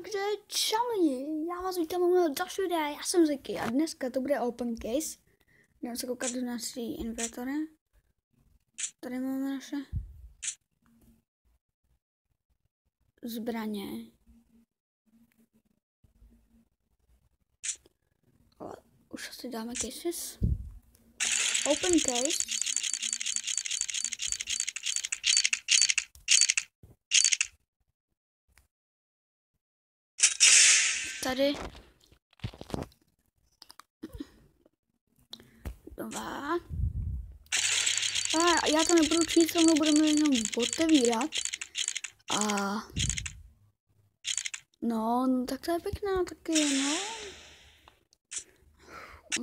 Takže čau, já vás vítám u mého dalšího videa, já jsem Ziky a dneska to bude open case. Jdeme se koukat do naší inventory. Tady máme naše zbraně. Ale už asi dáme cases. Open case. Tady nová. A já to nebudu číst, rovnou budeme jenom otevírat. A no, tak to je pěkná taky, no.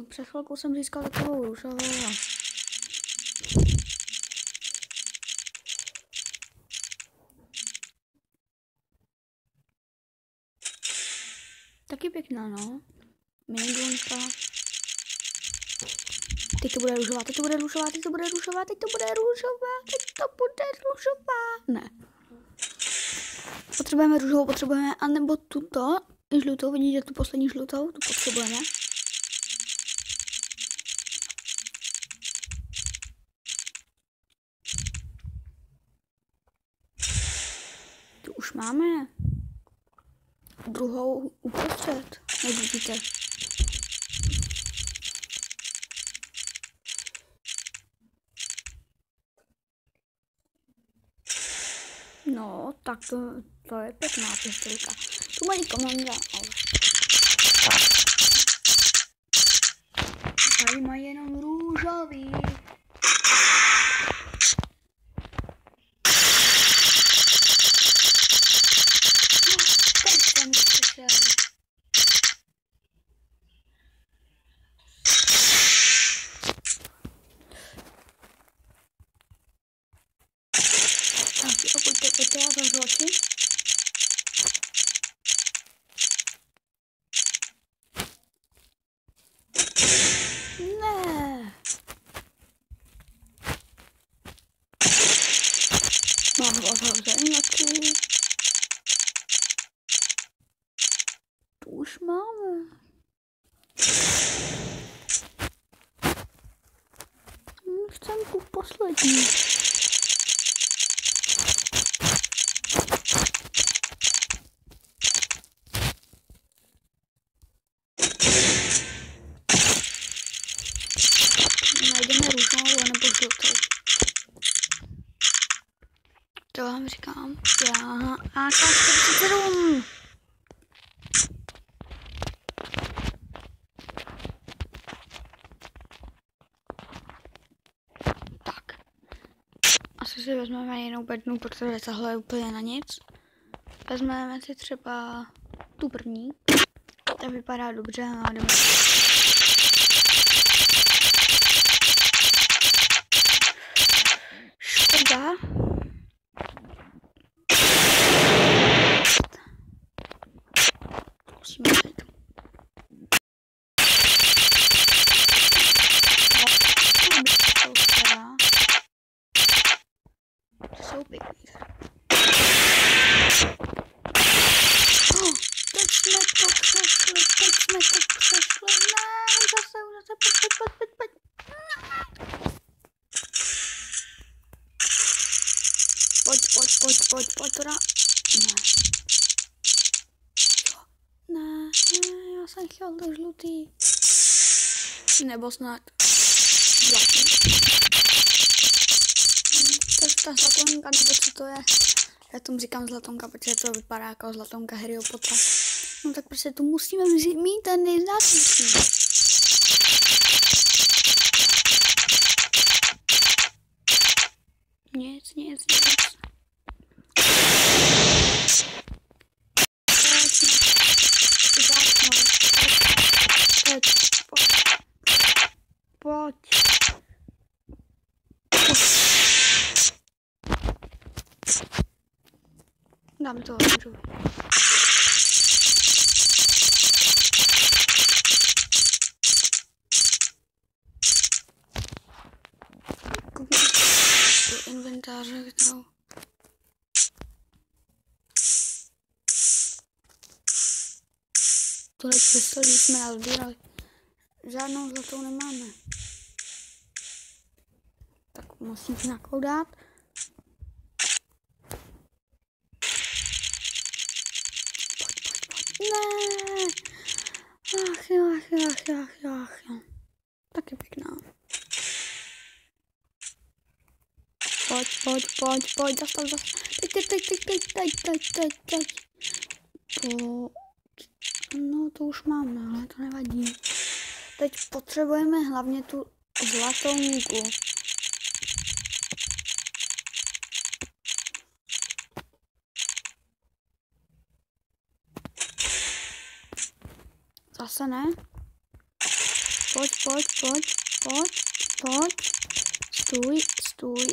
Před chvilkou jsem získal takovou růžovou. Taky pěkná, no. Minigunka. Teď to bude růžová, teď to bude růžová, teď to bude růžová, teď to bude růžová, teď to bude růžová. Ne. Potřebujeme růžovou, potřebujeme, anebo tuto žlutou, vidíte tu poslední žlutou, tu potřebujeme. Tu už máme. Druhou uprostřed, jak vidíte. No, tak to je pěkná pěstolka. Tu mají komanda, ale tady mají jenom růžový. Pojďte, já zavřu oči. Ne. Mám ho zavřený oči. Tu už máme. Chcem tu poslední. Najdeme růžovou nebo žlutou. To vám říkám. Já AK-47. Tak. Asi si vezmeme jinou bednu, protože tahle je úplně na nic. Vezmeme si třeba tu první. Ta vypadá dobře a jdeme. Škoda. Musíme jít. To jsou pěkný. Teď jsme to přešli. Ne, zase, pojď. Pojď teda. Ne, já jsem chtěl to žlutý. Nebo snad zlatý. To je ta zlatonka, nebo co to je? Já tomu říkám zlatonka, protože to vypadá jako zlatonka Harryho Pottera. No tak prostě tu musíme mít ten nejvzácnější. Nic. Pojď. Dáme to růžový. Do inventáře, kterou Tohle pistoli jsme nazbírali. Žádnou zlatou nemáme. Tak musím nějakou dát. Ne. Ach jo. Tak je pěkná. Pojď, zastav. Teď. No to už máme, ale to nevadí. Teď potřebujeme hlavně tu zlatou míku. Zase ne. Pojď. Stůj.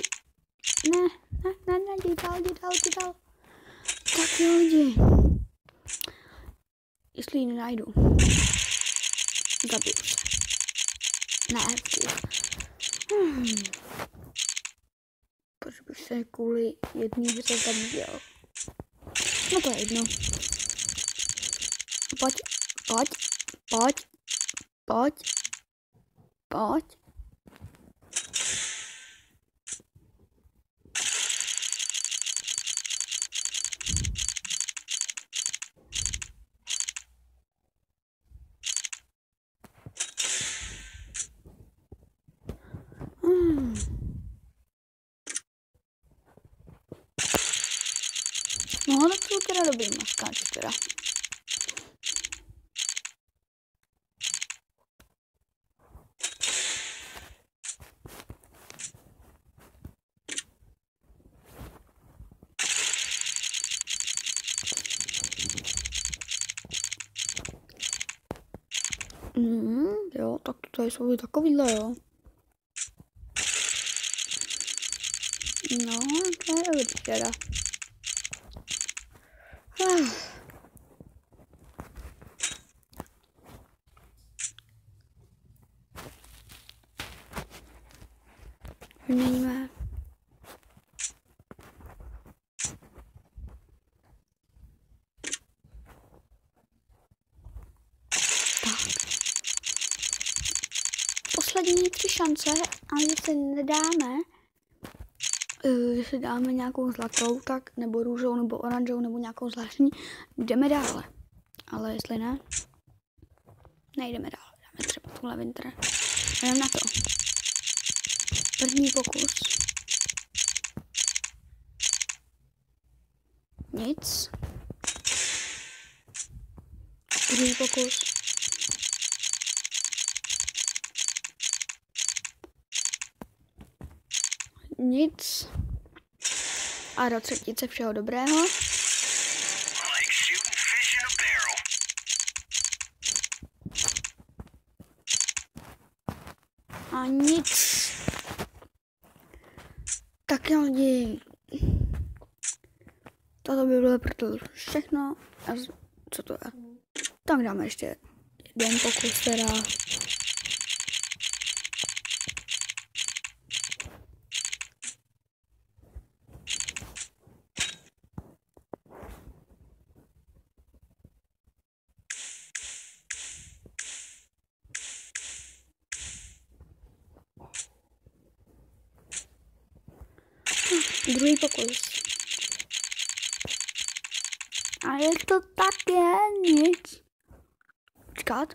Ne, jdi dál. Tak jo, lidi. Jestli ji nenajdu, zabiju se. Ne, proč bych se kvůli jedný hře zabíjel? No to je jedno. Pojď. No, tak jsou teda dobrý maskáči teda. Jo, tak to tady jsou takovýhle, jo. No, to je dobrý teda. Vyměníme. Poslední 3 šance a jestli nedáme, jestli dáme nějakou zlatou, tak nebo růžovou, nebo oranžovou, nebo nějakou zvláštní, jdeme dále. Ale jestli ne, nejdeme dále. Dáme třeba tuhle Winter. Jdeme na to. První pokus. Nic. Druhý pokus. Nic. A do třetice všeho dobrého. A nic. Tak jo, lidi. Toto by bylo pro to všechno. A co to je? Tak dáme ještě jeden pokus teda. Druhý pokus. A je to také nic. Počkat.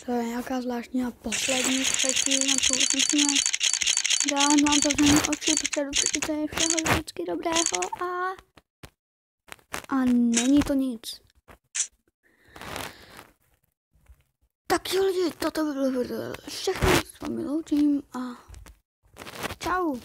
To je nějaká zvláštní a poslední třetí, na to musíme dát. Mám to za oči, protože do třetice je všeho vždycky dobrého a není to nic. Tak jo lidi, toto by bylo všechno, s vámi loučím a čau.